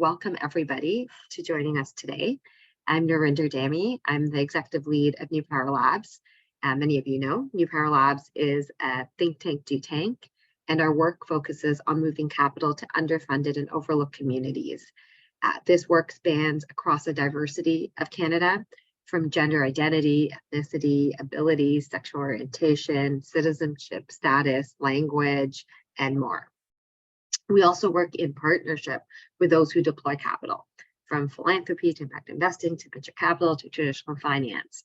Welcome everybody to joining us today. I'm Narinder Dami. I'm the executive lead of New Power Labs. Many of you know New Power Labs is a think tank do tank, and our work focuses on moving capital to underfunded and overlooked communities. This work spans across a diversity of Canada, from gender identity, ethnicity, abilities, sexual orientation, citizenship status, language, and more. We also work in partnership with those who deploy capital, from philanthropy to impact investing to venture capital to traditional finance,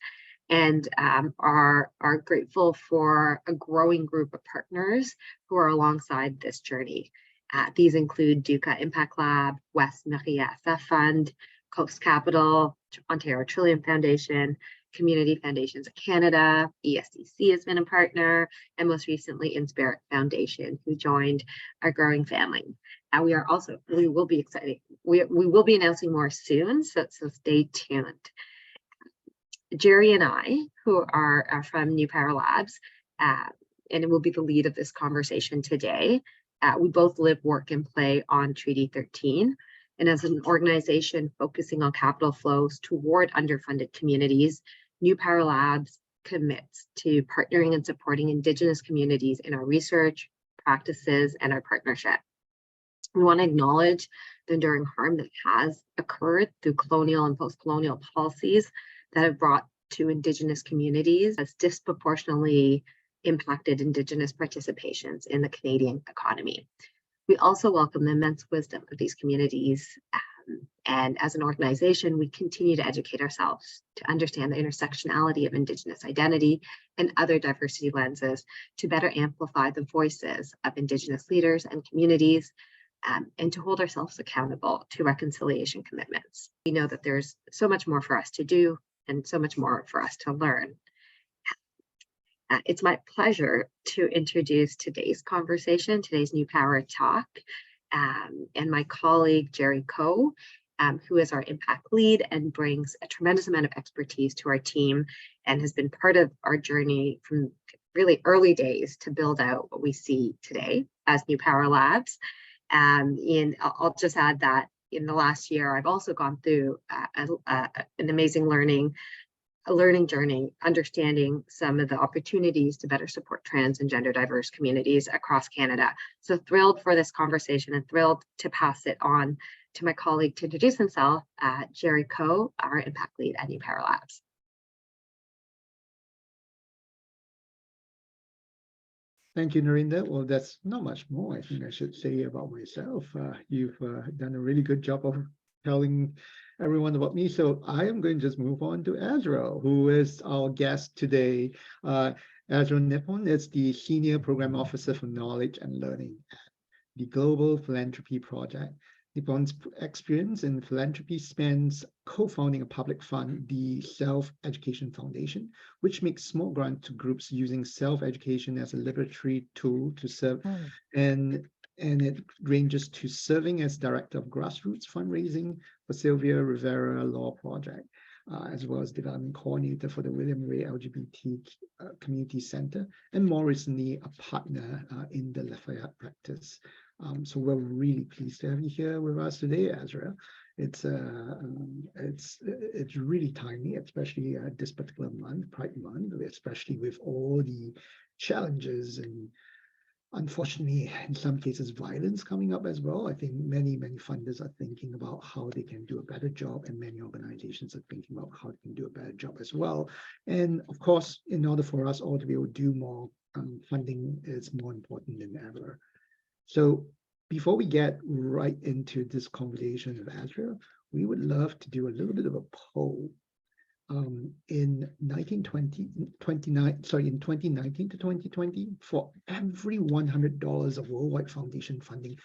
and are grateful for a growing group of partners who are alongside this journey. These include Duca Impact Lab, West Maria SF Fund, Coast Capital, Ontario Trillium Foundation, Community Foundations of Canada, ESDC has been a partner, and most recently Inspirit Foundation, who joined our growing family. And we will be excited. We will be announcing more soon, so stay tuned. Jerry and I, who are from New Power Labs, and will be the lead of this conversation today, we both live, work, and play on Treaty 13. And as an organization focusing on capital flows toward underfunded communities, New Power Labs commits to partnering and supporting Indigenous communities in our research, practices, and our partnership. We want to acknowledge the enduring harm that has occurred through colonial and post-colonial policies that have brought to Indigenous communities as disproportionately impacted Indigenous participations in the Canadian economy. We also welcome the immense wisdom of these communities, and as an organization, we continue to educate ourselves to understand the intersectionality of Indigenous identity and other diversity lenses to better amplify the voices of Indigenous leaders and communities, and to hold ourselves accountable to reconciliation commitments. We know that there's so much more for us to do and so much more for us to learn. It's my pleasure to introduce today's conversation, today's New Power Talk, and my colleague, Jerry Koh, who is our impact lead and brings a tremendous amount of expertise to our team and has been part of our journey from really early days to build out what we see today as New Power Labs. I'll just add that in the last year, I've also gone through an amazing learning journey, understanding some of the opportunities to better support trans and gender diverse communities across Canada. So thrilled for this conversation and thrilled to pass it on to my colleague to introduce himself, Jerry Koh, our impact lead at New Power Labs. Thank you, Narinder. Well, that's not much more I think I should say about myself. You've done a really good job of telling everyone about me. So I am going to just move on to Ezra, who is our guest today. Ezra Nepon is the Senior Program Officer for Knowledge and Learning at the Global Philanthropy Project. Nepon's experience in philanthropy spans co-founding a public fund, the Self-Education Foundation, which makes small grants to groups using self-education as a liberatory tool to serve, and it ranges to serving as director of grassroots fundraising for Sylvia Rivera Law Project, as well as development coordinator for the William Ray LGBT Community Center, and more recently, a partner in the Lafayette practice. So we're really pleased to have you here with us today, Ezra. It's really timely, especially this particular month, Pride Month, especially with all the challenges and, unfortunately, in some cases, violence coming up as well. I think many funders are thinking about how they can do a better job, and many organizations are thinking about how they can do a better job as well. And of course, in order for us all to be able to do more, funding is more important than ever. So before we get right into this conversation with Ezra, we would love to do a little bit of a poll. In 2019 to 2020, for every $100 of worldwide foundation funding,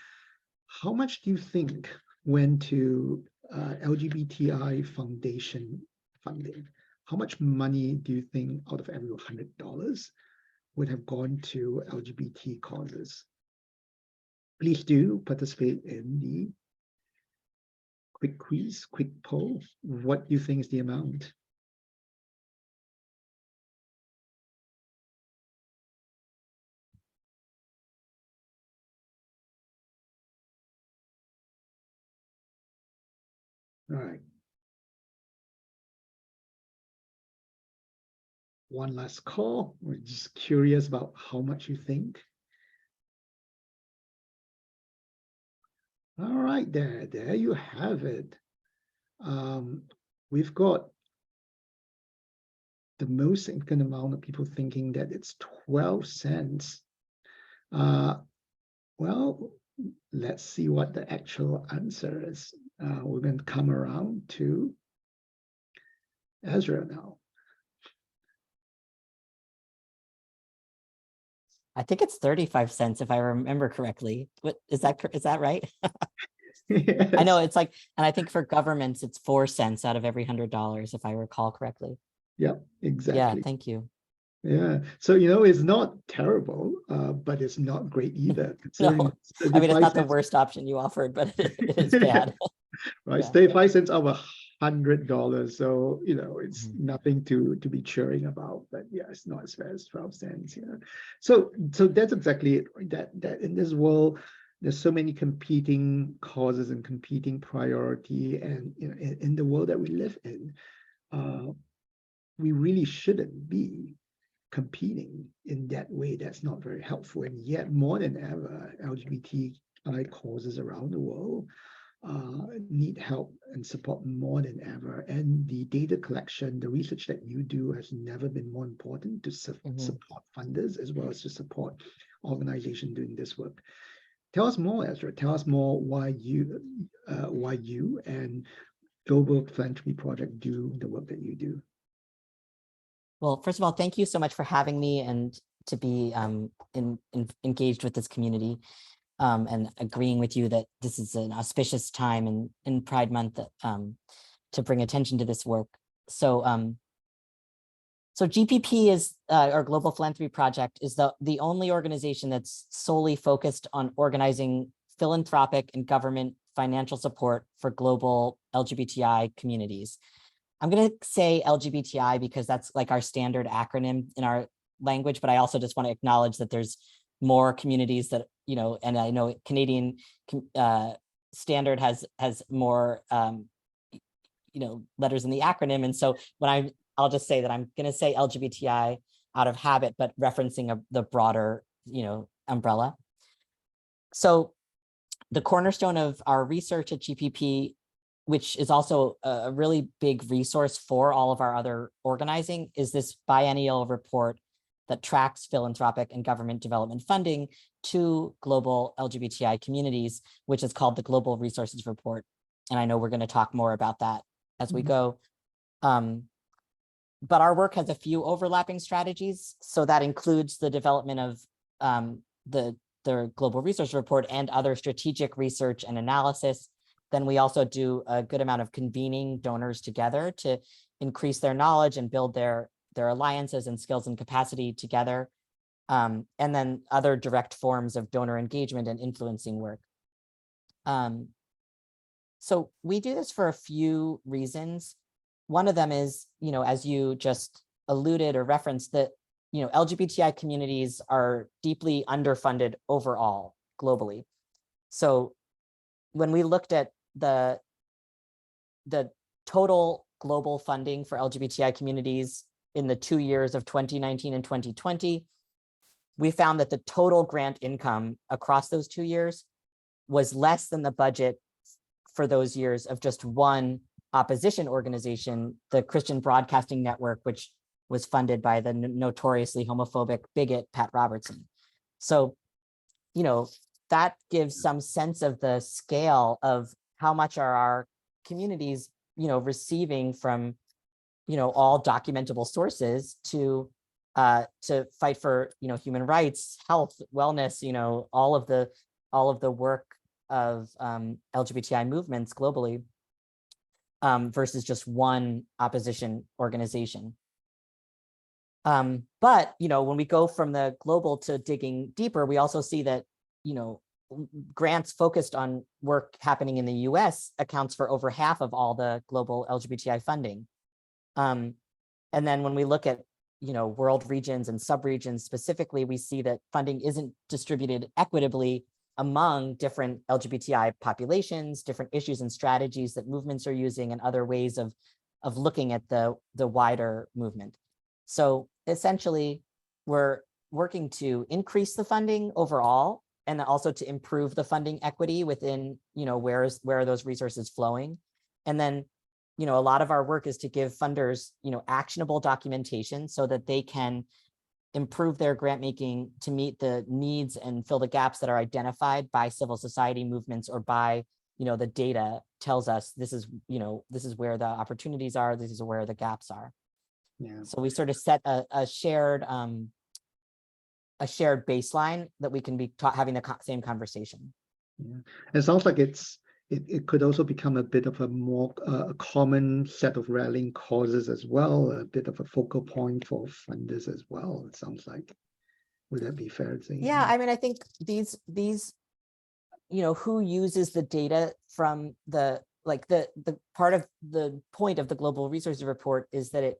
how much do you think went to LGBTI foundation funding? How much money do you think out of every $100 would have gone to LGBT causes? Please do participate in the quick quiz, quick poll. What do you think is the amount? All right. One last call. We're just curious about how much you think. All right, there you have it. We've got the most significant amount of people thinking that it's 12 cents. Well, let's see what the actual answer is. We're going to come around to Ezra now. I think it's 35 cents if I remember correctly. What is that right? Yes. I know it's like, and I think for governments, it's 4 cents out of every $100, if I recall correctly. Yep, exactly. Yeah, thank you. Yeah, so it's not terrible, but it's not great either. No, Considering I mean, it's not the 35 worst option you offered, but it is bad. right? Yeah. 35 cents of $100. So, it's Mhm. nothing to be cheering about, but yeah, it's not as fair as 12 cents. Yeah. So that's exactly it, right? That in this world, there's so many competing causes and competing priority. And in the world that we live in, we really shouldn't be competing in that way. That's not very helpful. And yet, more than ever, LGBTI causes around the world need help and support more than ever. And the data collection, the research that you do has never been more important to support funders as well as to support organizations doing this work. Tell us more, Ezra. Tell us more why you and Global Philanthropy Project do the work that you do. Well, first of all, thank you so much for having me and to be engaged with this community and agreeing with you that this is an auspicious time in Pride Month to bring attention to this work. So GPP is our Global Philanthropy Project is the only organization that's solely focused on organizing philanthropic and government financial support for global LGBTI communities. I'm going to say LGBTI because that's like our standard acronym in our language, but I also just want to acknowledge that there's more communities that, and I know Canadian standard has more, letters in the acronym. And so when I'll just say that I'm going to say LGBTI out of habit, but referencing the broader, umbrella. So the cornerstone of our research at GPP, which is also a really big resource for all of our other organizing, is this biennial report that tracks philanthropic and government development funding to global LGBTI communities, which is called the Global Resources Report. And I know we're going to talk more about that as we go. But our work has a few overlapping strategies. So that includes the development of the Global Resource Report and other strategic research and analysis. Then we also do a good amount of convening donors together to increase their knowledge and build their alliances and skills and capacity together. And then other direct forms of donor engagement and influencing work. So we do this for a few reasons. One of them is, as you just alluded or referenced, that LGBTI communities are deeply underfunded overall globally. So when we looked at the total global funding for LGBTI communities in the 2 years of 2019 and 2020, we found that the total grant income across those 2 years was less than the budget for those years of just one opposition organization, the Christian Broadcasting Network, which was funded by the notoriously homophobic bigot, Pat Robertson. So, that gives some sense of the scale of how much are our communities, receiving from, all documentable sources to fight for, human rights, health, wellness, all of the work of LGBTI movements globally versus just one opposition organization. But, when we go from the global to digging deeper, we also see that, grants focused on work happening in the US accounts for over half of all the global LGBTI funding. And then when we look at, world regions and subregions specifically, we see that funding isn't distributed equitably among different LGBTI populations, different issues and strategies that movements are using, and other ways of looking at the wider movement. So essentially, we're working to increase the funding overall, and also to improve the funding equity within, where are those resources flowing. And then, a lot of our work is to give funders, actionable documentation so that they can improve their grant making to meet the needs and fill the gaps that are identified by civil society movements, or by, the data tells us this is where the opportunities are, this is where the gaps are. Yeah. So we sort of set a shared baseline that we can be having the same conversation. Yeah. It sounds like it could also become a bit of a more common set of rallying causes as well, a bit of a focal point for funders as well, it sounds like. Would that be fair to say? Yeah, I mean, I think these who uses the data from the part of the point of the Global Resources Report is that it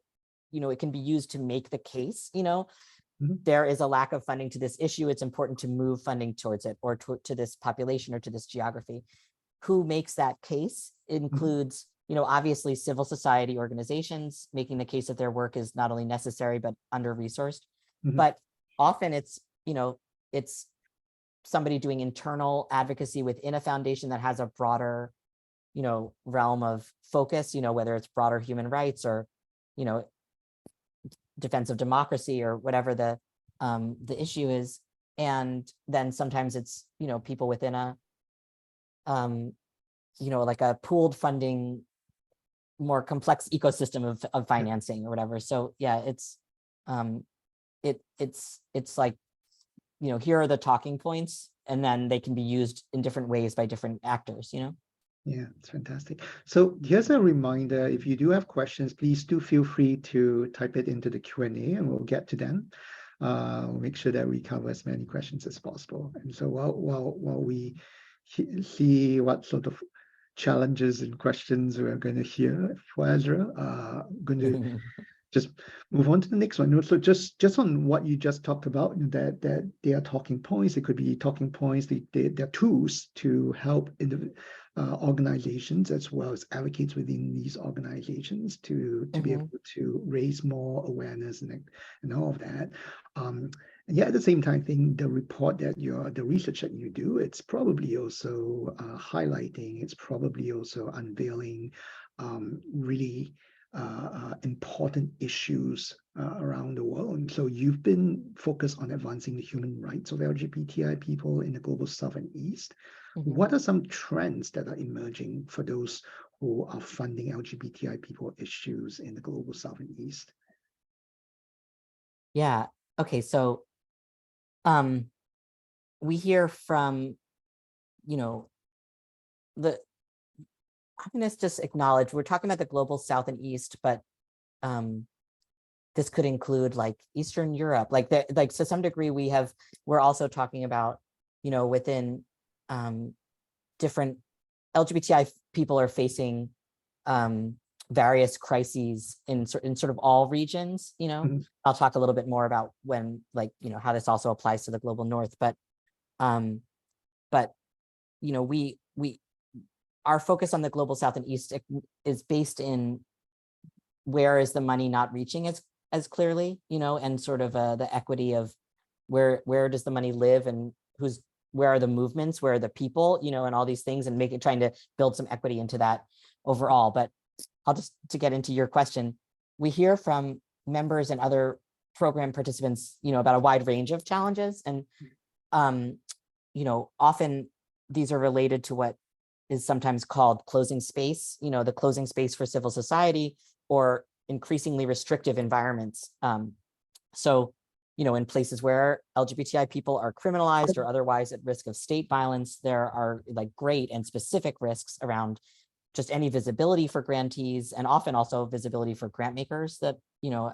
can be used to make the case, there is a lack of funding to this issue, it's important to move funding towards it, or to this population, or to this geography. Who makes that case includes, obviously civil society organizations making the case that their work is not only necessary, but under-resourced. But often it's somebody doing internal advocacy within a foundation that has a broader, realm of focus, whether it's broader human rights, or, defense of democracy, or whatever the issue is. And then sometimes it's, people within a, like a pooled funding, more complex ecosystem of financing, or whatever. So yeah, it's like, here are the talking points, and then they can be used in different ways by different actors, Yeah, it's fantastic. So here's a reminder, if you do have questions, please do feel free to type it into the Q&A, and we'll get to them. We'll make sure that we cover as many questions as possible. And so while we see what sort of challenges and questions we're going to hear for Ezra, I'm going to just move on to the next one. So just on what you just talked about, that they are talking points. It could be talking points. They're tools to help organizations, as well as advocates within these organizations, to be able to raise more awareness and all of that. And yeah, at the same time, I think the report that the research that you do, it's probably also highlighting, it's probably also unveiling really important issues around the world. And so you've been focused on advancing the human rights of LGBTI people in the global South and East. What are some trends that are emerging for those who are funding LGBTI people issues in the global South and East? Yeah. Okay. So, we hear from, I'm going to just acknowledge we're talking about the global South and East, but this could include like Eastern Europe, like to some degree we're also talking about, within different LGBTI people are facing various crises in sort of all regions. I'll talk a little bit more about how this also applies to the global North, but our focus on the global South and East is based in where is the money not reaching as clearly, and sort of the equity of where does the money live, and where are the movements, where are the people, and all these things, and trying to build some equity into that overall. But to get into your question, we hear from members and other program participants, about a wide range of challenges. And, often these are related to what is sometimes called closing space, the closing space for civil society, or increasingly restrictive environments. So, in places where LGBTI people are criminalized or otherwise at risk of state violence, there are great and specific risks around just any visibility for grantees, and often also visibility for grant makers that,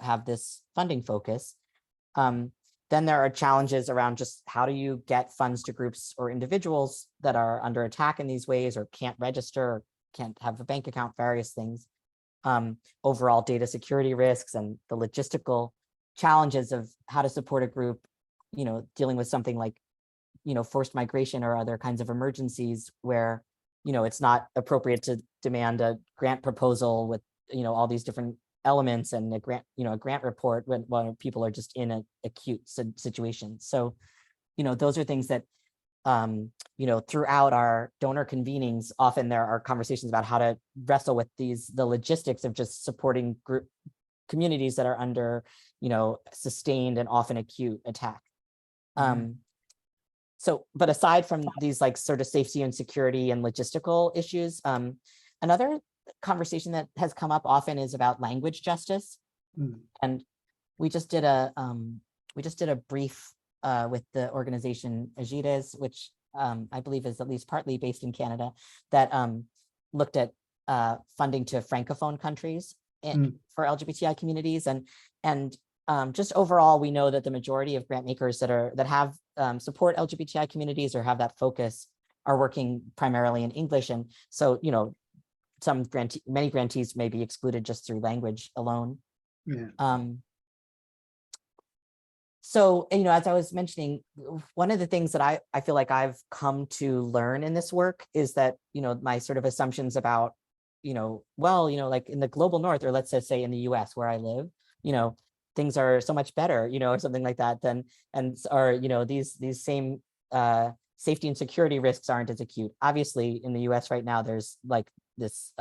have this funding focus. Then there are challenges around just how do you get funds to groups or individuals that are under attack in these ways, or can't register, or can't have a bank account, various things. Overall data security risks, and the logistical challenges of how to support a group, dealing with something like, forced migration or other kinds of emergencies where, it's not appropriate to demand a grant proposal with, all these different elements and a grant report when people are just in an acute situation. So, those are things that, throughout our donor convenings, often there are conversations about how to wrestle with the logistics of just supporting communities that are under, sustained and often acute attack. But aside from these like sort of safety and security and logistical issues, another conversation that has come up often is about language justice. And we just did a brief with the organization Agides, which I believe is at least partly based in Canada, that looked at funding to Francophone countries for LGBTI communities. And just overall, we know that the majority of grant makers that have support LGBTI communities or have that focus are working primarily in English. And so, many grantees may be excluded just through language alone. So, as I was mentioning, one of the things that I feel like I've come to learn in this work is that, my sort of assumptions about, like in the global north, or let's just say in the US where I live, things are so much better, or something like that, these same safety and security risks aren't as acute. Obviously, in the US right now, there's like this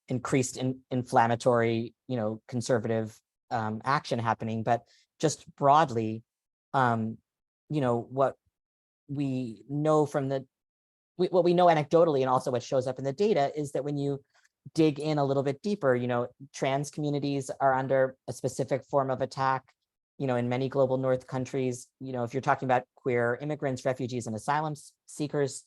increased inflammatory, conservative action happening, but just broadly, what we know what we know anecdotally, and also what shows up in the data, is that when you dig in a little bit deeper, trans communities are under a specific form of attack, in many global north countries. If you're talking about queer immigrants, refugees, and asylum seekers,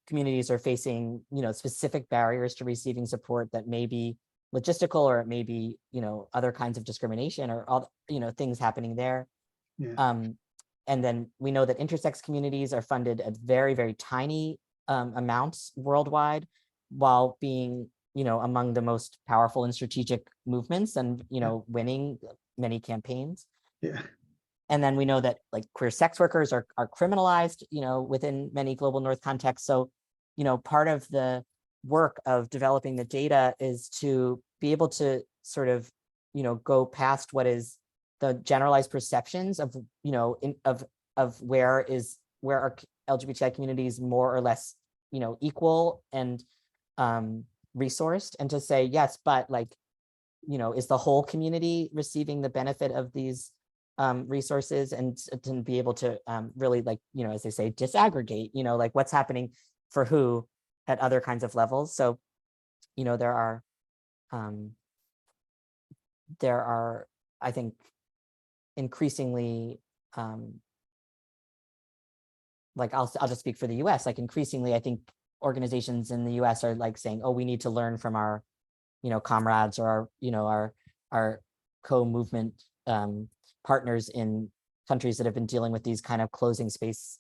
communities are facing, specific barriers to receiving support that may be logistical, or it may be, other kinds of discrimination, or all, things happening there. And then we know that intersex communities are funded at very, very tiny amounts worldwide, while being, among the most powerful and strategic movements, and, winning many campaigns. And then we know that like queer sex workers are criminalized, within many global north contexts. So, part of the work of developing the data is to be able to sort of, go past what is the generalized perceptions of, of where are LGBTI communities more or less, equal and resourced, and to say, yes, but like, is the whole community receiving the benefit of these resources, and to be able to really, like, as they say, disaggregate, like what's happening for who at other kinds of levels. So, there are, I think, increasingly, like I'll just speak for the US, like increasingly, I think organizations in the US are like saying, oh, we need to learn from our, comrades, or our co-movement partners in countries that have been dealing with these kind of closing space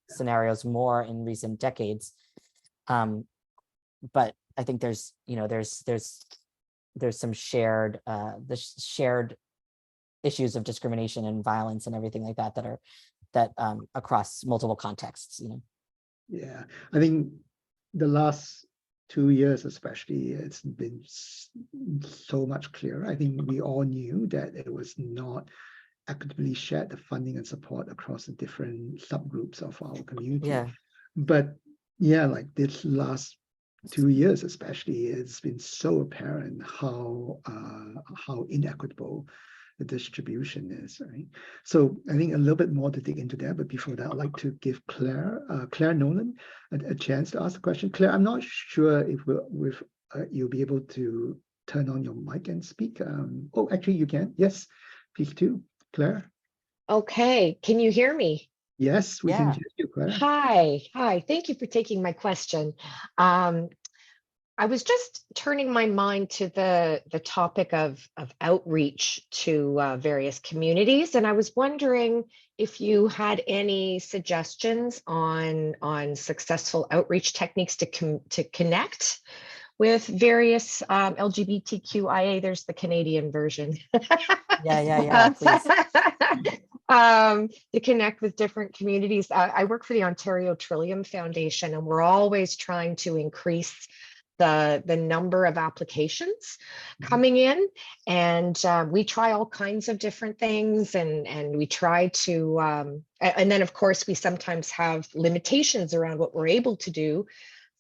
scenarios more in recent decades. But I think there's some shared shared issues of discrimination and violence and everything like that that across multiple contexts. Yeah, I think the last 2 years especially, it's been so much clearer. I think we all knew that it was not equitably shared, the funding and support across the different subgroups of our community. But yeah, like this last 2 years especially, it's been so apparent how inequitable the distribution is, right? So I think a little bit more to dig into that, but before that, I'd like to give Claire Nolan a chance to ask the question. Claire, I'm not sure if you'll be able to turn on your mic and speak. Oh, actually you can. Yes, please do, Claire. Okay, can you hear me? Yes, we can hear you, Claire. Hi. Thank you for taking my question. I was just turning my mind to the topic of outreach to various communities, and I was wondering if you had any suggestions on successful outreach techniques to connect with various LGBTQIA. There's the Canadian version. Yeah, please. to connect with different communities. I work for the Ontario Trillium Foundation, and we're always trying to increase the number of applications coming in, and we try all kinds of different things, and we try to and then of course we sometimes have limitations around what we're able to do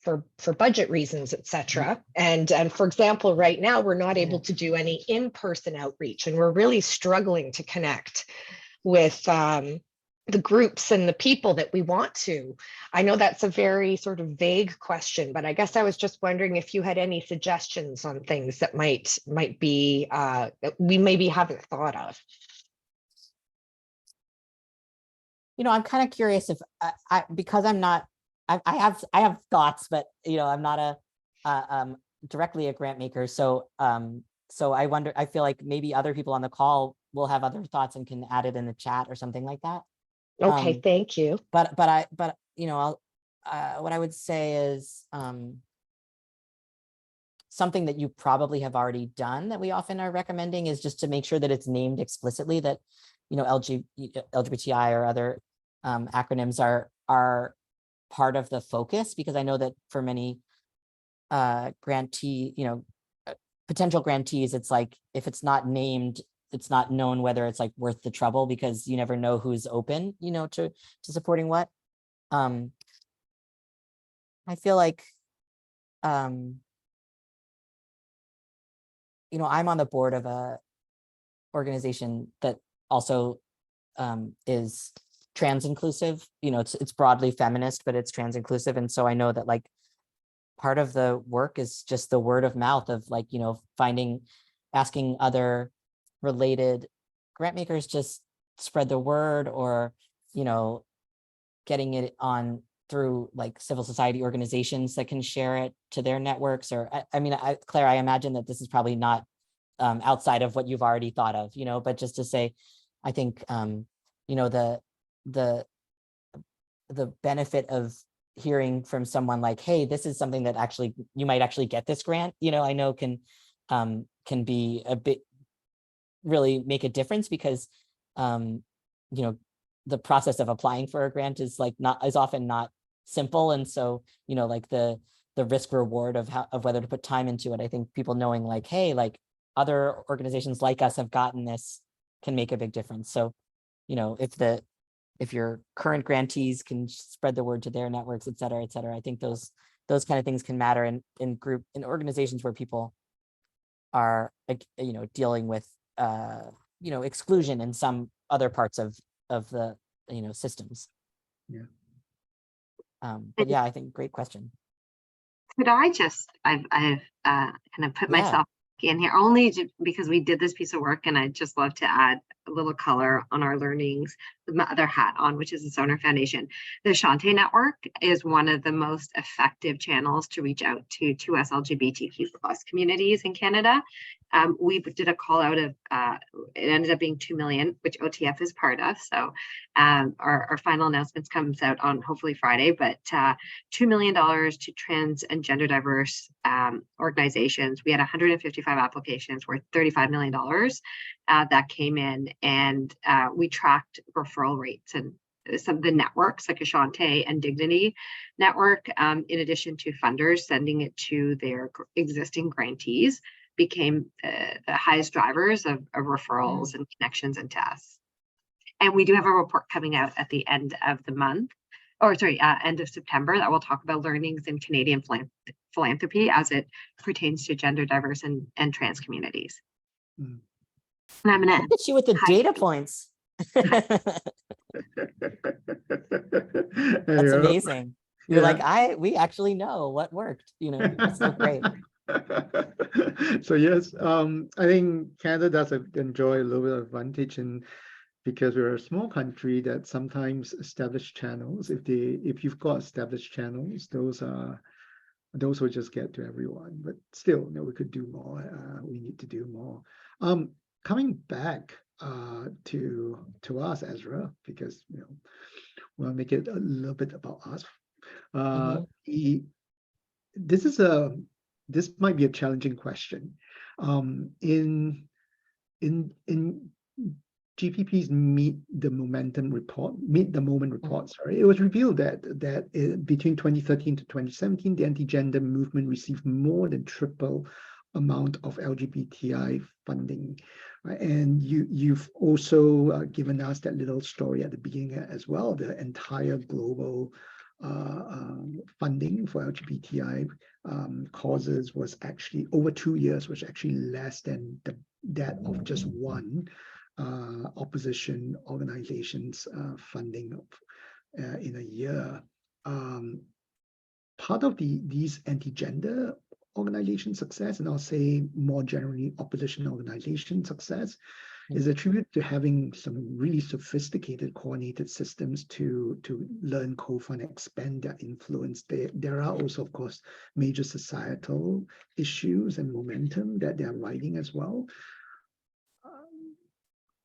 for budget reasons, etc. And for example, right now we're not able to do any in-person outreach, and we're really struggling to connect with the groups and the people that we want to. I know that's a very sort of vague question, but I guess I was just wondering if you had any suggestions on things that might be that we maybe haven't thought of. You know, I'm kind of curious if because I'm not, I have thoughts, but you know, I'm not directly a grant maker. So so I wonder, I feel like maybe other people on the call will have other thoughts and can add it in the chat or something like that. Okay, thank you. But you know, what I would say is something that you probably have already done that we often are recommending is just to make sure that it's named explicitly, that, you know, LGBTI or other acronyms are part of the focus, because I know that for many grantee, you know, potential grantees, it's like if it's not named, it's not known whether it's like worth the trouble, because you never know who's open, you know, to supporting what. I feel like, you know, I'm on the board of a organization that also is trans inclusive. You know, it's broadly feminist, but it's trans inclusive. And so I know that like part of the work is just the word of mouth of like, you know, asking other related grant makers just spread the word, or, you know, getting it on through like civil society organizations that can share it to their networks. Or I mean, Claire, I imagine that this is probably not outside of what you've already thought of, you know, but just to say, I think, you know, the benefit of hearing from someone like, hey, this is something that actually you might actually get this grant, you know, I know can be a bit, really make a difference, because you know, the process of applying for a grant is often not simple. And so, you know, like the risk reward of whether to put time into it, I think people knowing like, hey, like other organizations like us have gotten this can make a big difference. So, you know, if your current grantees can spread the word to their networks, et cetera, I think those kind of things can matter in organizations where people are, you know, dealing with you know, exclusion in some other parts of the, you know, systems. Yeah. But yeah, I think great question. Could I've kind of put myself in here only because we did this piece of work, and I'd just love to add a little color on our learnings with my other hat on, which is the Sonar Foundation. The Shante Network is one of the most effective channels to reach out to us LGBTQ+ communities in Canada. We did a call out of, it ended up being 2 million, which OTF is part of. So our final announcements comes out on hopefully Friday, but $2 million to trans and gender diverse organizations. We had 155 applications worth $35 million that came in, and we tracked referral rates and some of the networks like Ashante and Dignity Network, in addition to funders sending it to their existing grantees, became the highest drivers of referrals and connections and tests. And we do have a report coming out at the end of the month, or sorry, end of September, that will talk about learnings in Canadian philanthropy as it pertains to gender diverse and trans communities. And I'm gonna look at you with the data points. That's amazing. You're like, we actually know what worked, you know. That's so great. So yes, I think Canada does enjoy a little bit of advantage, and because we're a small country, that sometimes established channels, if you've got established channels, those will just get to everyone. But still, you know, we could do more. We need to do more. Coming back to us, Ezra, because you know, we'll make it a little bit about us. This might be a challenging question. In GPP's Meet the Moment report, sorry, it was revealed that between 2013 to 2017, the anti-gender movement received more than triple amount of LGBTI funding. Right? And you've also given us that little story at the beginning as well. The entire global funding for LGBTI causes was actually over 2 years, was actually less than that of just one opposition organization's funding in a year. Part of these anti-gender organization success, and I'll say more generally opposition organization success, is attributed to having some really sophisticated coordinated systems to learn, co-fund, expand their influence. There are also, of course, major societal issues and momentum that they're riding as well.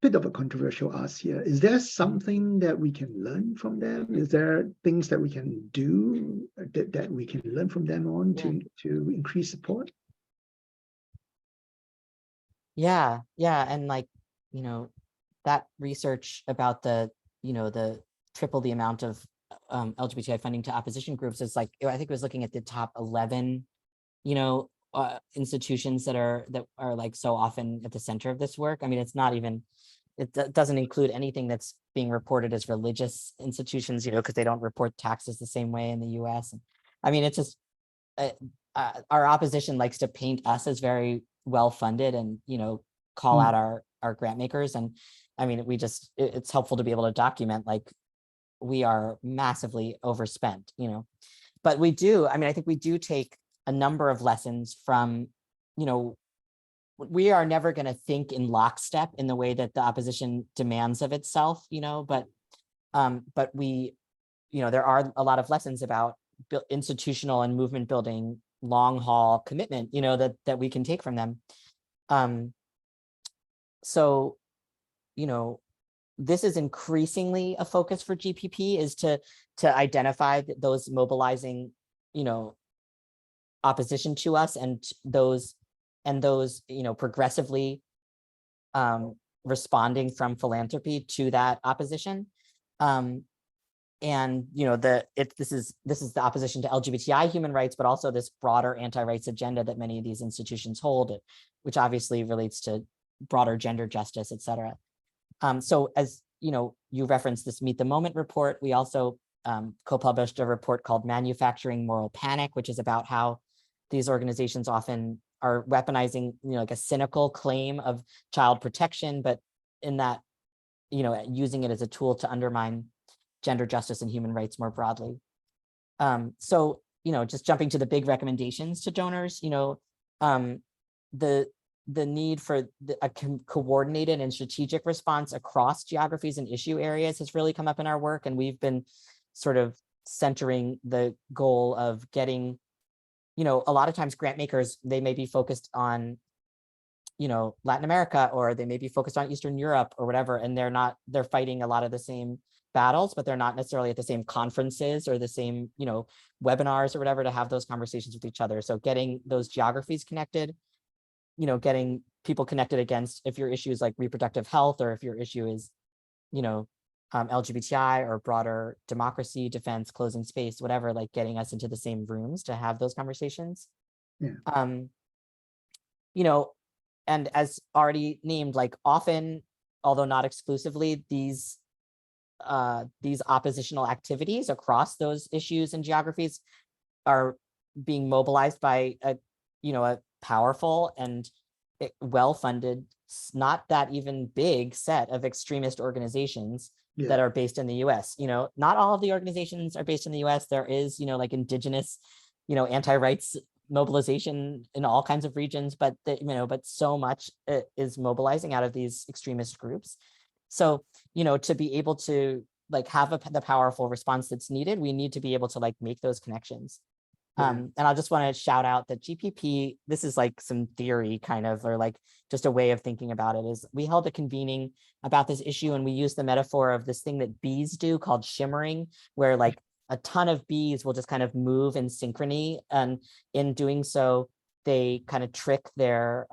Bit of a controversial ask here. Is there something that we can learn from them? Is there things that we can do that we can learn from them on to increase support? Yeah, and like, you know, that research about the triple the amount of LGBTI funding to opposition groups is like, I think it was looking at the top 11, institutions that are like so often at the center of this work. I mean, it's not even, it doesn't include anything that's being reported as religious institutions, because they don't report taxes the same way in the US. And I mean, it's just, our opposition likes to paint us as very well funded and, call out our grant makers. And I mean, it's helpful to be able to document, like, we are massively overspent, but we do, I mean, I think we do take a number of lessons from, we are never going to think in lockstep in the way that the opposition demands of itself, but we, there are a lot of lessons about institutional and movement building, long haul commitment, that we can take from them. So, this is increasingly a focus for GPP, is to identify those mobilizing, opposition to us, and those progressively responding from philanthropy to that opposition. And this is the opposition to LGBTI human rights, but also this broader anti-rights agenda that many of these institutions hold, which obviously relates to broader gender justice, et cetera. So as you referenced this Meet the Moment report, we also co-published a report called Manufacturing Moral Panic, which is about how these organizations often are weaponizing, like a cynical claim of child protection, but in that, using it as a tool to undermine gender justice and human rights more broadly. So, just jumping to the big recommendations to donors, the need for a coordinated and strategic response across geographies and issue areas has really come up in our work. And we've been sort of centering the goal of getting, a lot of times grant makers, they may be focused on, Latin America, or they may be focused on Eastern Europe or whatever, and they're fighting a lot of the same battles, but they're not necessarily at the same conferences or the same, webinars or whatever to have those conversations with each other. So getting those geographies connected, getting people connected against, if your issue is like reproductive health, or if your issue is, LGBTI or broader democracy, defense, closing space, whatever, like getting us into the same rooms to have those conversations. Yeah. And as already named, like often, although not exclusively, these oppositional activities across those issues and geographies are being mobilized by a powerful and well-funded, not that even big set of extremist organizations that are based in the US. Not all of the organizations are based in the US. There is, like indigenous, anti-rights mobilization in all kinds of regions, but but so much is mobilizing out of these extremist groups. So, to be able to like have the powerful response that's needed, we need to be able to like make those connections. And I just want to shout out that GPP, this is like some theory kind of, or like just a way of thinking about it, is we held a convening about this issue, and we used the metaphor of this thing that bees do called shimmering, where like a ton of bees will just kind of move in synchrony. And in doing so, they kind of trick their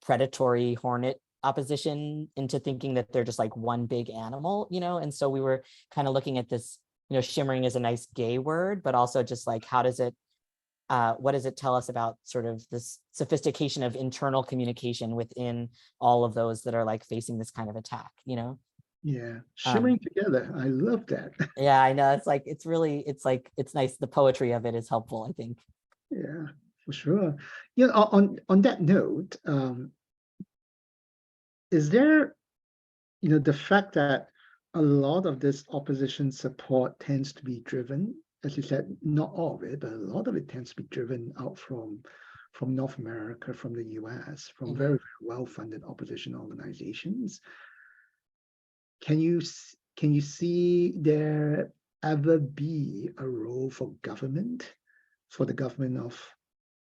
predatory hornet opposition into thinking that they're just like one big animal, and so we were kind of looking at this, shimmering is a nice gay word, but also just like, how does it, what does it tell us about sort of this sophistication of internal communication within all of those that are like facing this kind of attack, Yeah, shimmering together. I love that. Yeah, I know. It's like, it's nice. The poetry of it is helpful, I think. Yeah, for sure. Yeah, on that note, is there, the fact that a lot of this opposition support tends to be driven, as you said, not all of it, but a lot of it tends to be driven out from North America, from the US, from very, very well-funded opposition organizations. Can you see there ever be a role for government, for the government of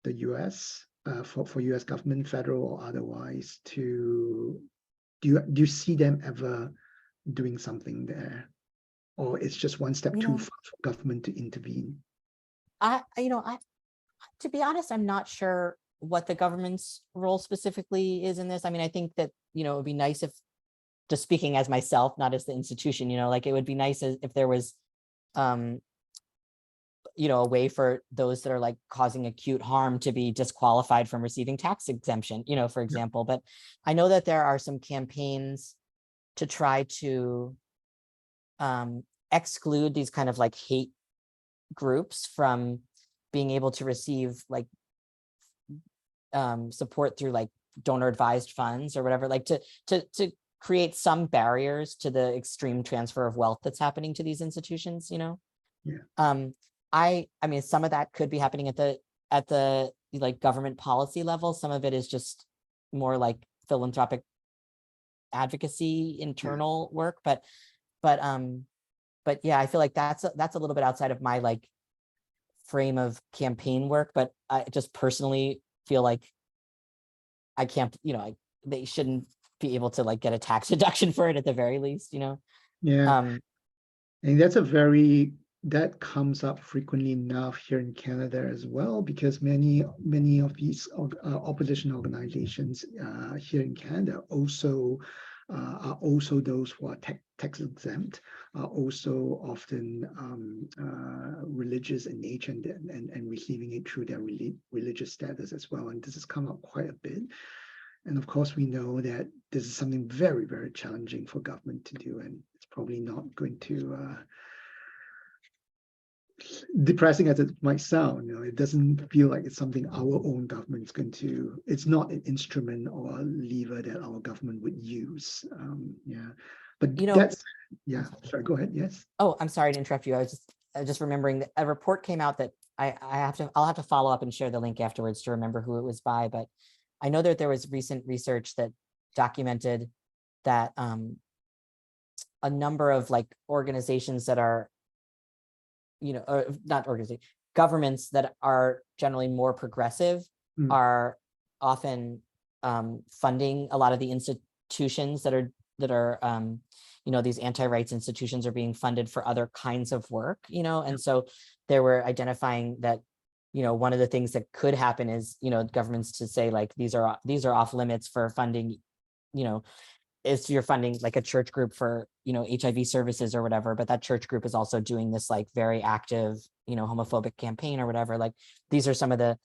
the US, for US government, federal or otherwise, do you see them ever doing something there, or it's just one step too far for government to intervene? To be honest, I'm not sure what the government's role specifically is in this. I mean, I think that, it would be nice if, just speaking as myself, not as the institution, like it would be nice if there was, a way for those that are like causing acute harm to be disqualified from receiving tax exemption, for example. But I know that there are some campaigns to try to exclude these kind of like hate groups from being able to receive like support through like donor advised funds or whatever, like to create some barriers to the extreme transfer of wealth that's happening to these institutions, I mean, some of that could be happening at the like government policy level. Some of it is just more like philanthropic advocacy, internal work, but yeah, I feel like that's a little bit outside of my like frame of campaign work, but I just personally feel like I can't, they shouldn't be able to like get a tax deduction for it at the very least, Yeah. And that comes up frequently enough here in Canada as well, because many of these opposition organizations here in Canada also are also those who are tax exempt, are also often religious in nature and receiving it through their religious status as well. And this has come up quite a bit. And of course, we know that this is something very, very challenging for government to do, and it's probably not going to, depressing as it might sound, it doesn't feel like it's something our own government is going to, it's not an instrument or a lever that our government would use. But sorry, go ahead. Yes. Oh, I'm sorry to interrupt you. I was just remembering that a report came out that I'll have to follow up and share the link afterwards to remember who it was by, but I know that there was recent research that documented that a number of like organizations that are, not organizations, governments that are generally more progressive are often funding a lot of the institutions that are these anti-rights institutions are being funded for other kinds of work, and so they were identifying that one of the things that could happen is, governments to say like, these are off limits for funding, if you're funding like a church group for, HIV services or whatever, but that church group is also doing this like very active, homophobic campaign or whatever. Like these are some of the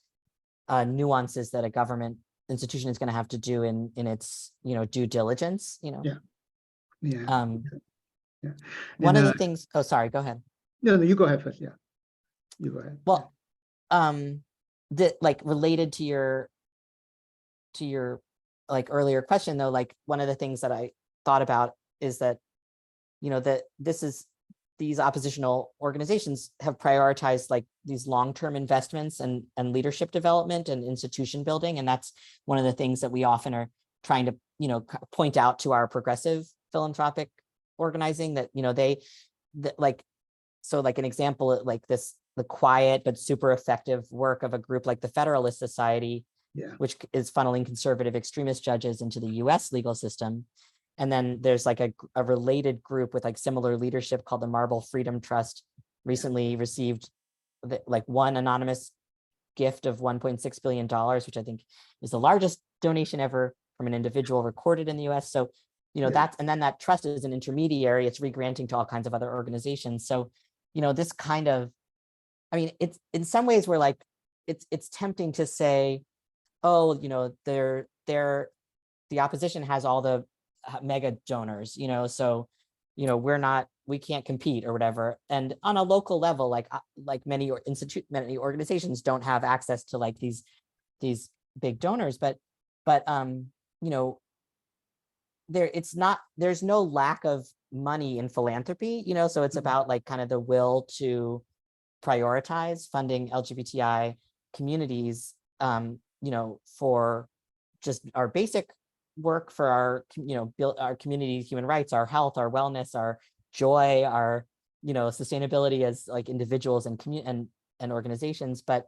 nuances that a government institution is going to have to do in its, due diligence, One of the things, oh, sorry, go ahead. No, you go ahead first. Yeah, you go ahead. Well, that like related to your like earlier question though, like one of the things that I thought about is that, that these oppositional organizations have prioritized like these long-term investments and leadership development and institution building. And that's one of the things that we often are trying to, point out to our progressive philanthropic organizing that, so like an example, like the quiet but super effective work of a group like the Federalist Society, which is funneling conservative extremist judges into the US legal system. And then there's like a related group with like similar leadership called the Marble Freedom Trust, recently received like one anonymous gift of $1.6 billion, which I think is the largest donation ever from an individual recorded in the US. So, that's, and then that trust is an intermediary, it's regranting to all kinds of other organizations. So, this kind of, I mean, it's in some ways we're like, it's tempting to say, oh, the opposition has all the mega donors, so, we can't compete or whatever. And on a local level, like many organizations don't have access to like these big donors, but there's no lack of money in philanthropy, so it's about like kind of the will to prioritize funding LGBTI communities, for just our basic work for our, build our community, human rights, our health, our wellness, our joy, our, sustainability as like individuals and and organizations, but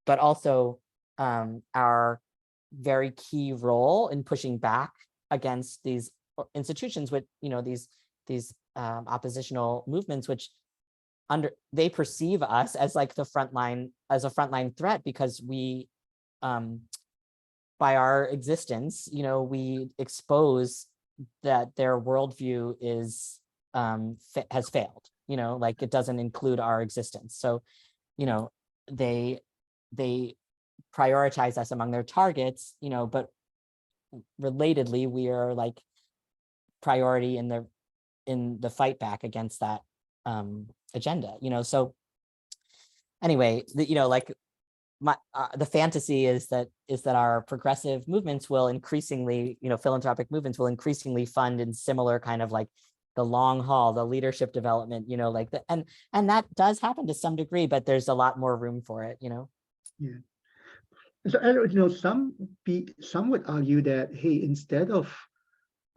also our very key role in pushing back against these institutions with, these oppositional movements, which they perceive us as like a frontline threat, because we, by our existence, we expose that their worldview is has failed, like it doesn't include our existence. So, they prioritize us among their targets, but relatedly, we are like priority in the fight back against that agenda, so anyway, like the fantasy is that our progressive movements will increasingly, philanthropic movements will increasingly fund in similar kind of like the long haul, the leadership development, like the, and that does happen to some degree, but there's a lot more room for it, Yeah. So, some would argue that, hey, instead of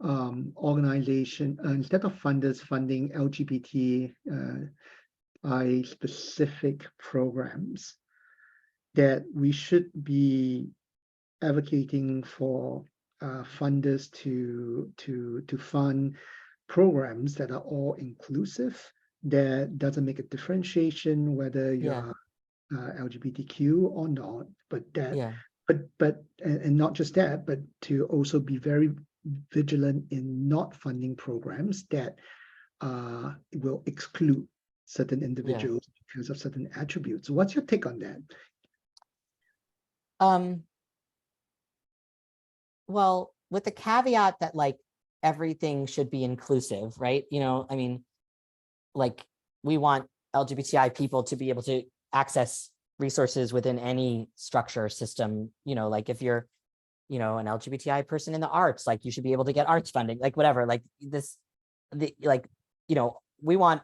instead of funders funding LGBTI specific programs, that we should be advocating for funders to fund programs that are all inclusive, that doesn't make a differentiation whether you're LGBTQ or not, but that and not just that, but to also be very vigilant in not funding programs that will exclude certain individuals because of certain attributes. What's your take on that? Well, with the caveat that like everything should be inclusive, right? I mean, like we want LGBTI people to be able to access resources within any structure system, like if you're, an LGBTI person in the arts, like you should be able to get arts funding, like whatever, like this, we want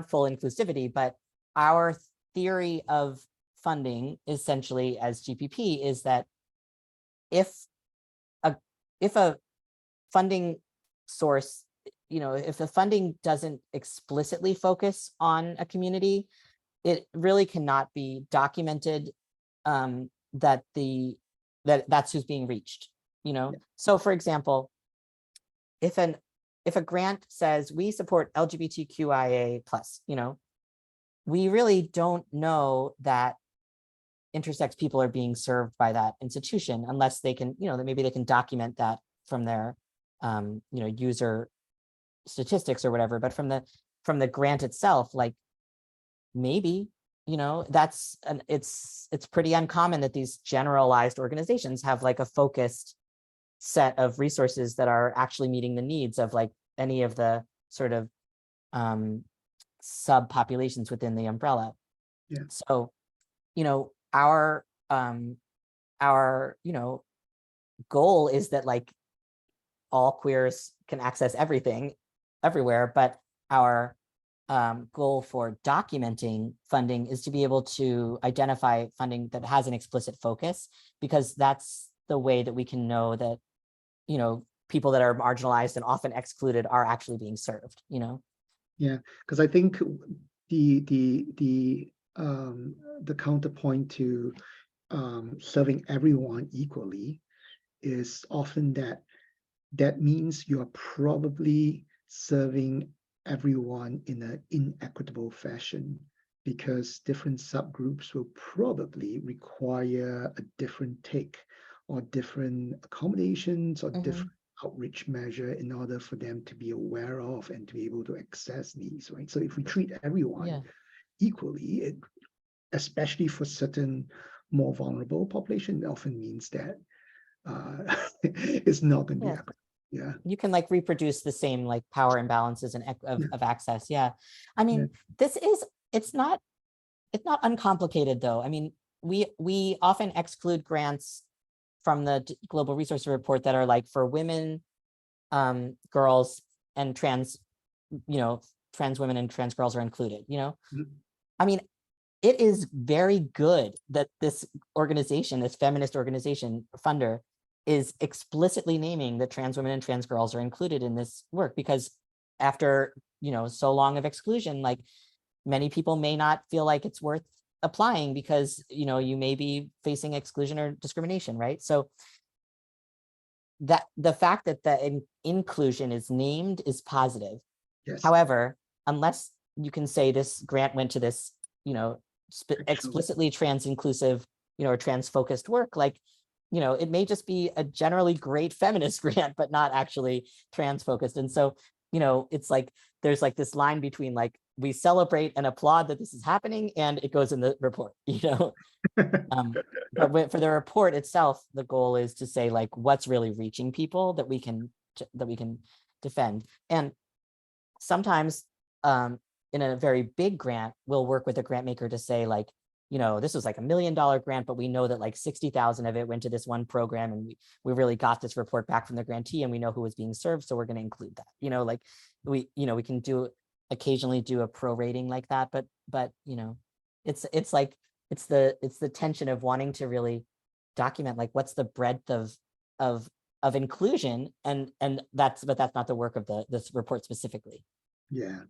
full inclusivity, but our theory of funding essentially as GPP is that if a funding source, if the funding doesn't explicitly focus on a community, it really cannot be documented that that's who's being reached. So for example, if a grant says we support LGBTQIA plus, we really don't know that intersex people are being served by that institution unless they can, maybe they can document that from their user statistics or whatever. But from the grant itself, like maybe, it's pretty uncommon that these generalized organizations have like a focused set of resources that are actually meeting the needs of like any of the sort of subpopulations within the umbrella. So, our goal is that like all queers can access everything everywhere, but our goal for documenting funding is to be able to identify funding that has an explicit focus, because that's the way that we can know that, people that are marginalized and often excluded are actually being served, Yeah, because I think the counterpoint to serving everyone equally is often that means you are probably serving everyone in an inequitable fashion, because different subgroups will probably require a different take or different accommodations or Mhm. different outreach measure in order for them to be aware of and to be able to access these, right? So if we treat everyone Yeah. equally, especially for certain more vulnerable population, it often means that it's not going to be Yeah. equitable. Yeah. You can like reproduce the same like power imbalances and of access. Yeah. I mean, it's not uncomplicated though. I mean, we often exclude grants from the Global Resource Report that are like for women, girls, and trans women and trans girls are included, Mhm. I mean, it is very good that this organization, this feminist organization funder, is explicitly naming that trans women and trans girls are included in this work, because after so long of exclusion, like many people may not feel like it's worth applying because you may be facing exclusion or discrimination, right? So that the fact that the inclusion is named is positive. Yes. However, unless you can say this grant went to this, Actually. explicitly trans inclusive, or trans focused work, like, it may just be a generally great feminist grant, but not actually trans focused. And so, it's like, there's like this line between like, we celebrate and applaud that this is happening and it goes in the report, but for the report itself, the goal is to say like, what's really reaching people that we can defend. And sometimes in a very big grant, we'll work with a grant maker to say like, this was like $1 million grant, but we know that like 60,000 of it went to this one program, and we really got this report back from the grantee, and we know who was being served, so we're going to include that. Like we can occasionally do a prorating like that, but it's like it's the tension of wanting to really document like what's the breadth of inclusion, and that's not the work of this report specifically. Yeah,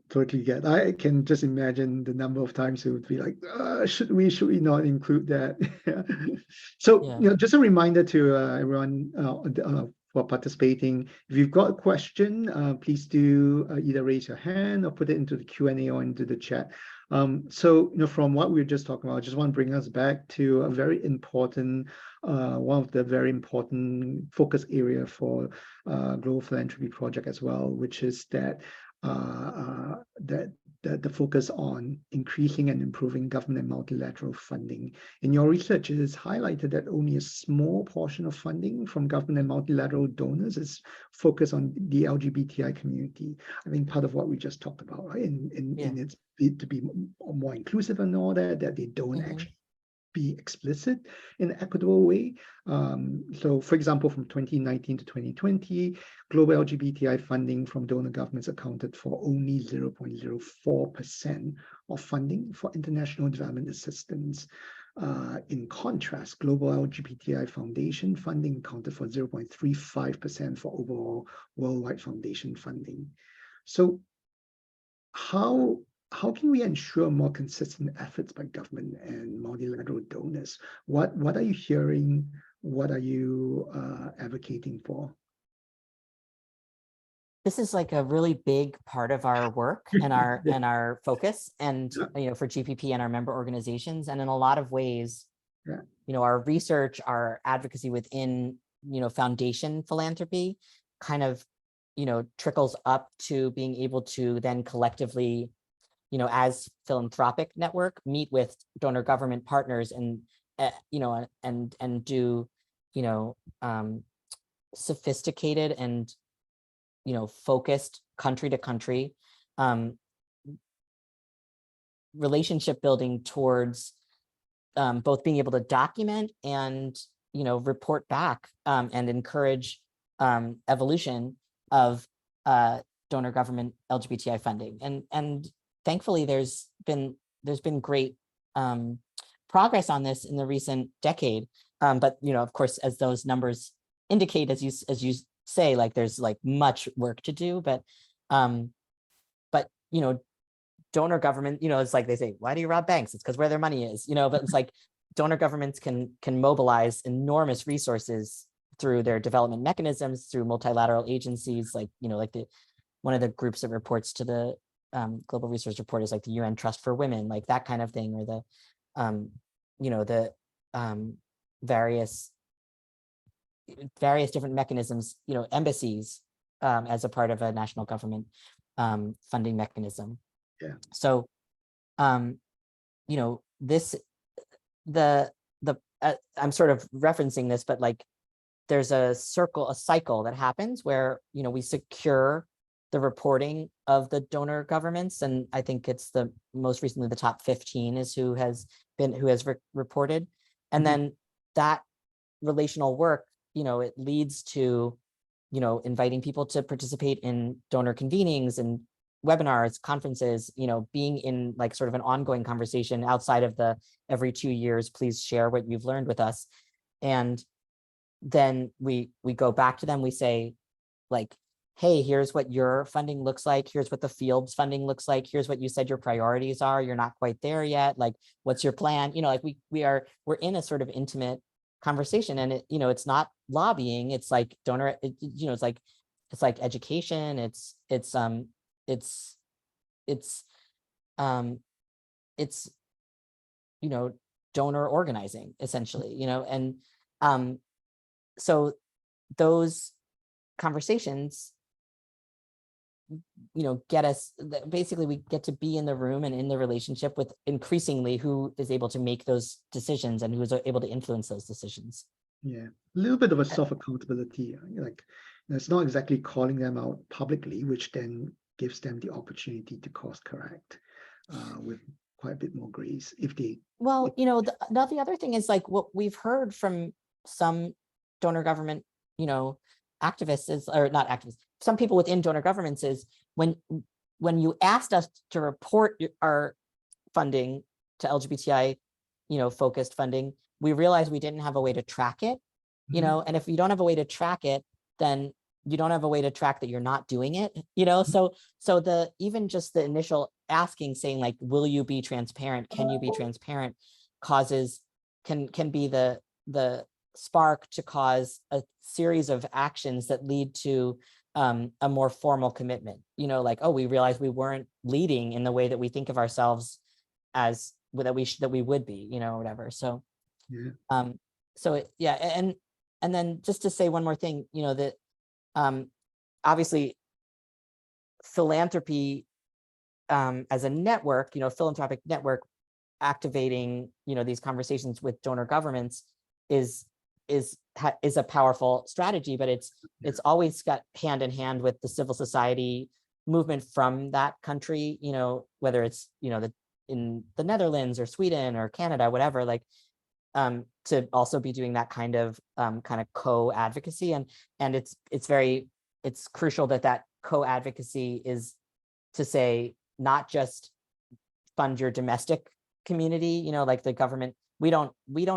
totally get. I can just imagine the number of times it would be like, should we not include that? So, Yeah. just a reminder to everyone for participating. If you've got a question, please do either raise your hand or put it into the Q&A or into the chat. So, from what we were just talking about, I just want to bring us back to a very important, one of the very important focus area for Global Philanthropy Project as well, which is that the focus on increasing and improving government and multilateral funding. In your research, it is highlighted that only a small portion of funding from government and multilateral donors is focused on the LGBTI community. I think part of what we just talked about, right? In its bid to be more inclusive and all that they don't actually be explicit in an equitable way. So, for example, from 2019 to 2020, global LGBTI funding from donor governments accounted for only 0.04% of funding for international development assistance. In contrast, global LGBTI foundation funding accounted for 0.35% for overall worldwide foundation funding. So, how can we ensure more consistent efforts by government and multilateral donors? What are you hearing? What are you advocating for? This is like a really big part of our work and our and our focus, and for GPP and our member organizations. And in a lot of ways, our research, our advocacy within foundation philanthropy kind of trickles up to being able to then collectively as philanthropic network, meet with donor government partners and and do sophisticated and focused country to country relationship building towards both being able to document and report back and encourage evolution of donor government LGBTI funding. And thankfully, there's been great progress on this in the recent decade. But of course, as those numbers indicate, as you say, like there's like much work to do. But donor government, it's like they say, why do you rob banks? It's because where their money is, but it's like donor governments can mobilize enormous resources through their development mechanisms, through multilateral agencies, like one of the groups that reports to the Global Resource Report is like the UN Trust for Women, like that kind of thing, or the various various different mechanisms, embassies as a part of a national government funding mechanism. Yeah. So, this, I'm sort of referencing this, but like there's a cycle that happens where, we secure the reporting of the donor governments. And I think it's the most recently, the top 15 is who has reported. And then that relational work, it leads to, inviting people to participate in donor convenings and webinars, conferences, being in like sort of an ongoing conversation outside of the every 2 years, please share what you've learned with us. And then we go back to them, we say like, hey, here's what your funding looks like. Here's what the field's funding looks like. Here's what you said your priorities are. You're not quite there yet. Like, what's your plan? Like we're in a sort of intimate conversation, and it's not lobbying. It's like donor, it's like education. It's donor organizing essentially, and so those conversations get us, basically we get to be in the room and in the relationship with increasingly who is able to make those decisions and who is able to influence those decisions. Yeah, a little bit of a soft accountability, like it's not exactly calling them out publicly, which then gives them the opportunity to course correct with quite a bit more grace if they. Well, the other thing is like what we've heard from some donor government, activists is, or not activists, some people within donor governments is when you asked us to report our funding to LGBTI, focused funding, we realized we didn't have a way to track it, and if you don't have a way to track it, then you don't have a way to track that you're not doing it, so even just the initial asking, saying like, will you be transparent? Can you be transparent? Can be the spark to cause a series of actions that lead to a more formal commitment, like, oh, we realized we weren't leading in the way that we think of ourselves as that we would be, whatever. So, and then just to say one more thing, that obviously philanthropy as a network, philanthropic network activating, these conversations with donor governments is a powerful strategy, but it's always got hand in hand with the civil society movement from that country, whether it's, in the Netherlands or Sweden or Canada, whatever, like, to also be doing that kind of co-advocacy. And it's crucial that co-advocacy is to say, not just fund your domestic community, like the government, we don't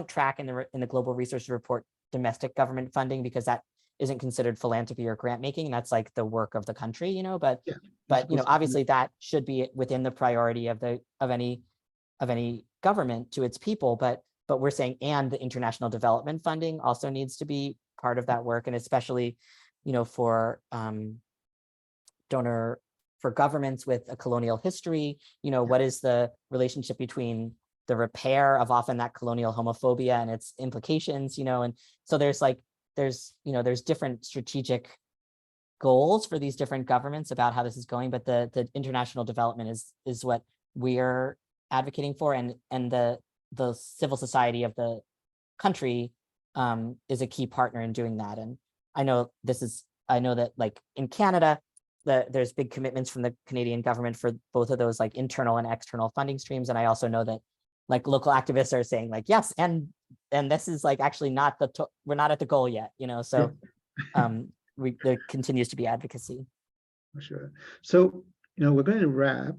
track in the Global Research Report domestic government funding, because that isn't considered philanthropy or grant making. That's like the work of the country, but obviously that should be within the priority of any government to its people. But we're saying, and the international development funding also needs to be part of that work, and especially, for governments with a colonial history, what is the relationship between the repair of often that colonial homophobia and its implications, and so there's different strategic goals for these different governments about how this is going, but the international development is what we're advocating for, and the civil society of the country is a key partner in doing that. And I know that like in Canada, there's big commitments from the Canadian government for both of those like internal and external funding streams. And I also know that like local activists are saying like, yes, and this is like actually not we're not at the goal yet, so there continues to be advocacy. For sure. So, we're going to wrap,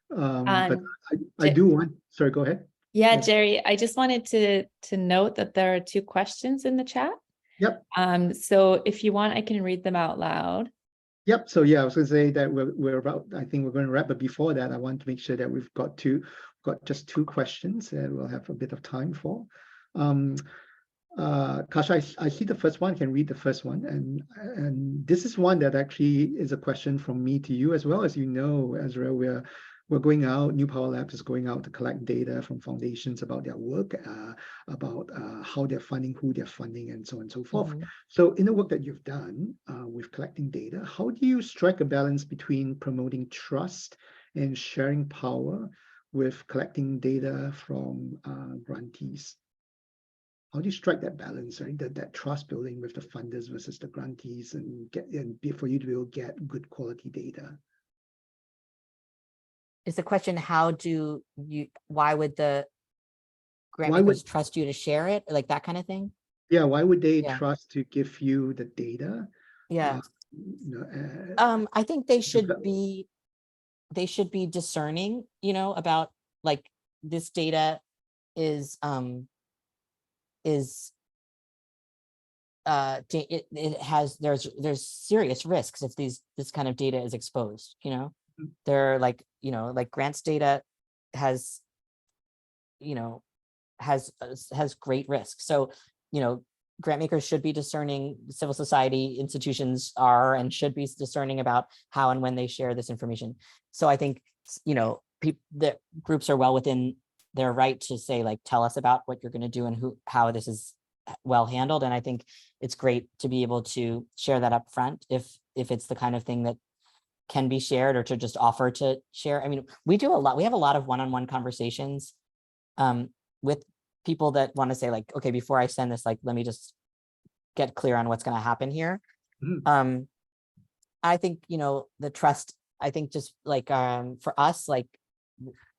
but I do want, sorry, go ahead. Yeah, Yes. Jerry, I just wanted to note that there are 2 questions in the chat. Yep. So if you want, I can read them out loud. Yep. So yeah, I was going to say that we're about, I think we're going to wrap, but before that, I want to make sure that we've got just 2 questions that we'll have a bit of time for. Kasha, I see the first one, I can read the first one. And this is one that actually is a question from me to you as well. As you know, Ezra, we're we're going out, New Power Labs is going out to collect data from foundations about their work, about how they're funding, who they're funding, and so on and so forth. Mhm. So in the work that you've done with collecting data, how do you strike a balance between promoting trust and sharing power with collecting data from grantees? How do you strike that balance, right? That trust building with the funders versus the grantees, and for you to be able to get good quality data? Is the question, why would the grant Why would makers trust you to share it? Like that kind of thing? why would they Yeah. trust to give you the data? Yeah. You know, I think they should be discerning, about like this data is it has there's serious risks if this kind of data is exposed. They're like, like grants data has has great risk. So grant makers should be discerning, civil society institutions are and should be discerning about how and when they share this information. So I think the groups are well within their right to say, like, tell us about what you're going to do and how this is well handled. And I think it's great to be able to share that up front if it's the kind of thing that can be shared, or to just offer to share. I mean, we have a lot of one-on-one conversations with people that want to say, like, okay, before I send this, like, let me just get clear on what's going to happen here. Mhm. I think, the trust, I think just like for us, like,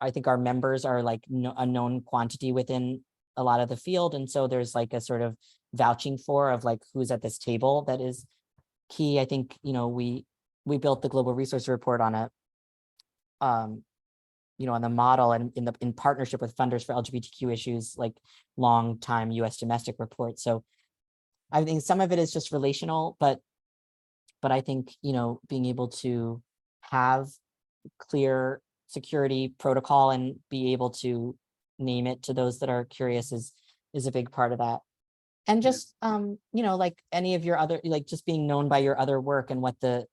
I think our members are like a known quantity within a lot of the field. And so there's like a sort of vouching for of like who's at this table that is key. I think, we built the Global Resource Report on a on the model and in partnership with funders for LGBTQ issues, like long time US domestic report. So I think some of it is just relational, but I think, being able to have clear security protocol and be able to name it to those that are curious is a big part of that. And just like any of your other, like just being known by your other work and what the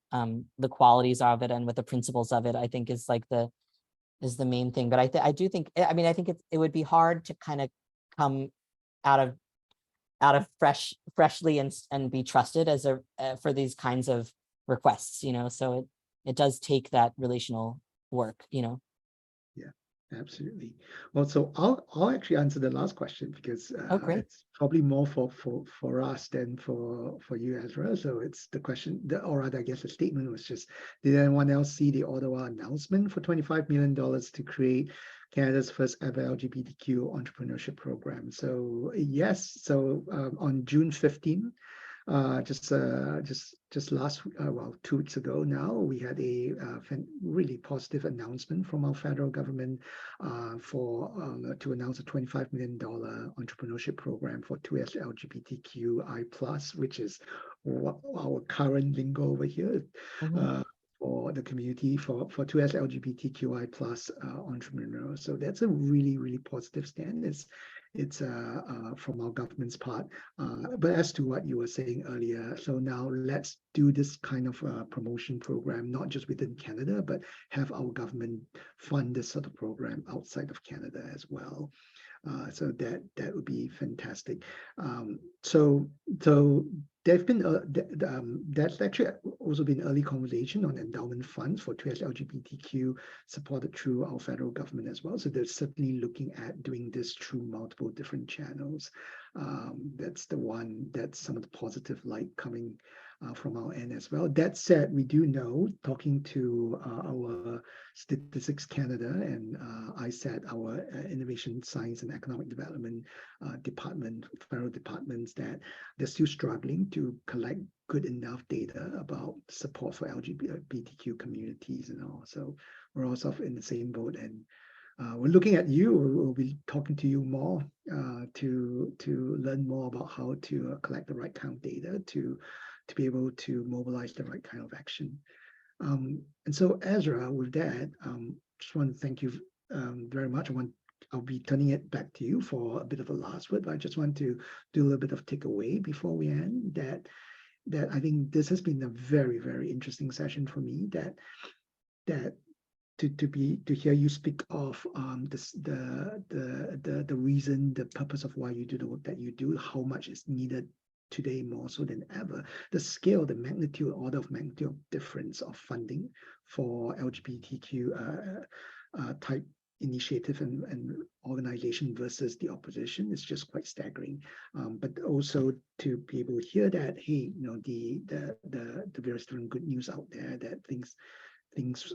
qualities of it and what the principles of it, I think is like the main thing. But I do think, I mean, I think it would be hard to kind of come out of freshly and be trusted as for these kinds of requests, so it does take that relational work. Yeah, absolutely. Well, so I'll actually answer the last question, because Oh, great. it's probably more for us than for you, Ezra. So it's the question, or rather, I guess the statement was just, did anyone else see the Ottawa announcement for $25 million to create Canada's first ever LGBTQ entrepreneurship program? So yes, so on June 15th, just last 2 weeks ago now, we had a really positive announcement from our federal government to announce a $25 million entrepreneurship program for 2S LGBTQI+, which is what our current lingo over here. For the community, for 2S LGBTQI+ entrepreneurs. So that's a really, really positive stand. It's from our government's part. But as to what you were saying earlier, so now let's do this kind of promotion program, not just within Canada, but have our government fund this sort of program outside of Canada as well. So that would be fantastic. So there've been that's actually also been early conversation on endowment funds for 2S LGBTQ supported through our federal government as well. So they're certainly looking at doing this through multiple different channels. That's some of the positive light coming from our end as well. That said, we do know, talking to our Statistics Canada and ISAT, our Innovation, Science and Economic Development department, federal departments, that they're still struggling to collect good enough data about support for LGBTQ communities and all. So we're also in the same boat, and we're looking at you. We'll be talking to you more to learn more about how to collect the right kind of data to be able to mobilize the right kind of action. And so, Ezra, with that, just want to thank you very much. I'll be turning it back to you for a bit of a last word, but I just want to do a little bit of takeaway before we end. That I think this has been a very, very interesting session for me. That to hear you speak of the reason, the purpose of why you do the work that you do, how much is needed today more so than ever, the scale, the magnitude, order of magnitude of difference of funding for LGBTQ type initiative and organization versus the opposition is just quite staggering. But also to be able to hear that, hey, you know, the various different good news out there, that things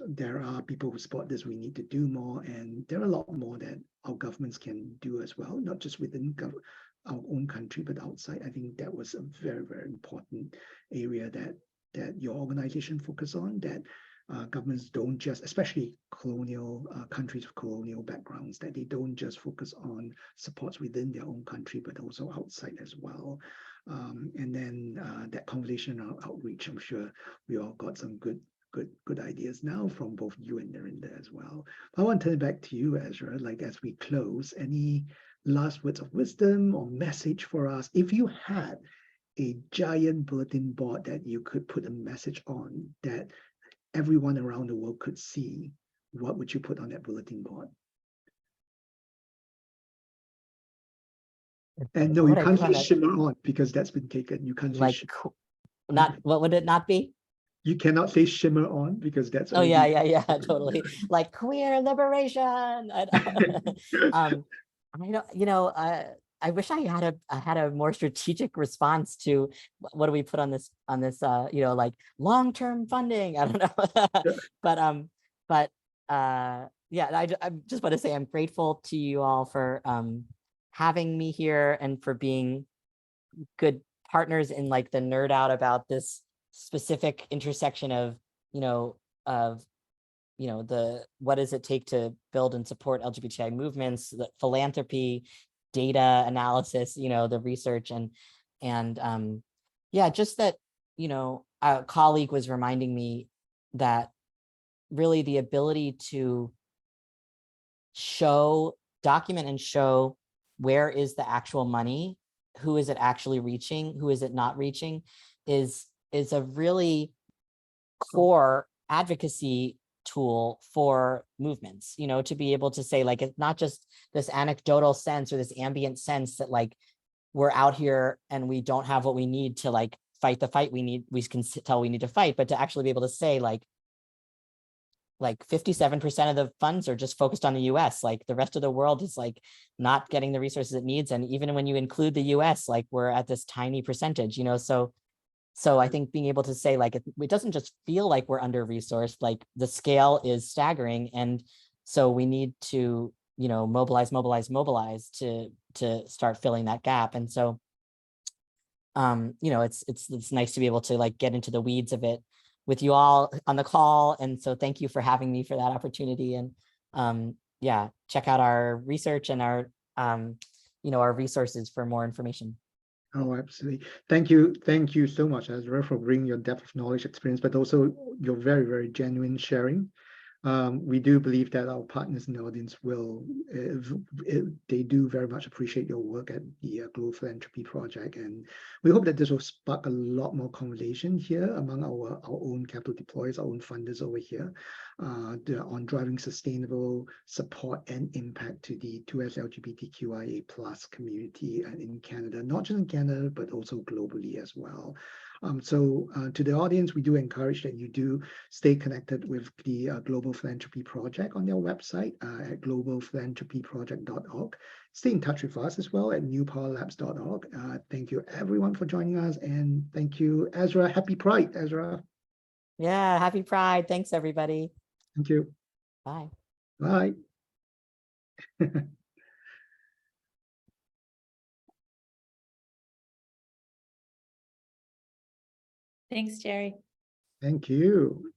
there are people who support this, we need to do more, and there are a lot more that our governments can do as well, not just within our own country but outside. I think that was a very, very important area that your organization focus on, that governments don't just, especially colonial countries with colonial backgrounds, that they don't just focus on supports within their own country but also outside as well. And then that conversation around outreach, I'm sure we all got some good ideas now from both you and Narinder as well. I want to turn it back to you, Ezra, like as we close, any last words of wisdom or message for us? If you had a giant bulletin board that you could put a message on that everyone around the world could see, what would you put on that bulletin board? And no, you can't say shimmer on because that's been taken. You can't say Like, not, what would it not be? You cannot say shimmer on because that's Oh yeah, totally. Like queer liberation. I don't, I wish I had a more strategic response to what do we put on this like long-term funding. I don't know. but yeah, I just want to say I'm grateful to you all for having me here and for being good partners in like the nerd out about this specific intersection of the what does it take to build and support LGBTI movements, the philanthropy, data analysis, the research, and yeah, just that, a colleague was reminding me that really the ability to document and show where is the actual money, who is it actually reaching, who is it not reaching, is a really core advocacy tool for movements, to be able to say, like, it's not just this anecdotal sense or this ambient sense that like we're out here and we don't have what we need to like fight the fight we can tell we need to fight, but to actually be able to say like 57% of the funds are just focused on the US, like the rest of the world is like not getting the resources it needs. And even when you include the US, like we're at this tiny percentage, so I think being able to say like, it doesn't just feel like we're under-resourced, like the scale is staggering. And so we need to, mobilize to start filling that gap. And so, it's nice to be able to like get into the weeds of it with you all on the call. And so thank you for having me for that opportunity. And yeah, check out our research and our, our resources for more information. Oh, absolutely. Thank you so much, Ezra, for bringing your depth of knowledge, experience, but also your very, very genuine sharing. We do believe that our partners in the audience they do very much appreciate your work at the Global Philanthropy Project, and we hope that this will spark a lot more conversation here among our own capital deployers, our own funders over here, on driving sustainable support and impact to the 2S LGBTQIA+ community in Canada, not just in Canada, but also globally as well. So to the audience, we do encourage that you do stay connected with the Global Philanthropy Project on their website at globalphilanthropyproject.org. Stay in touch with us as well at newpowerlabs.org. Thank you everyone for joining us, and thank you, Ezra. Happy Pride, Ezra. Yeah, happy Pride. Thanks, everybody. Thank you. Bye. Bye. Thanks, Jerry. Thank you.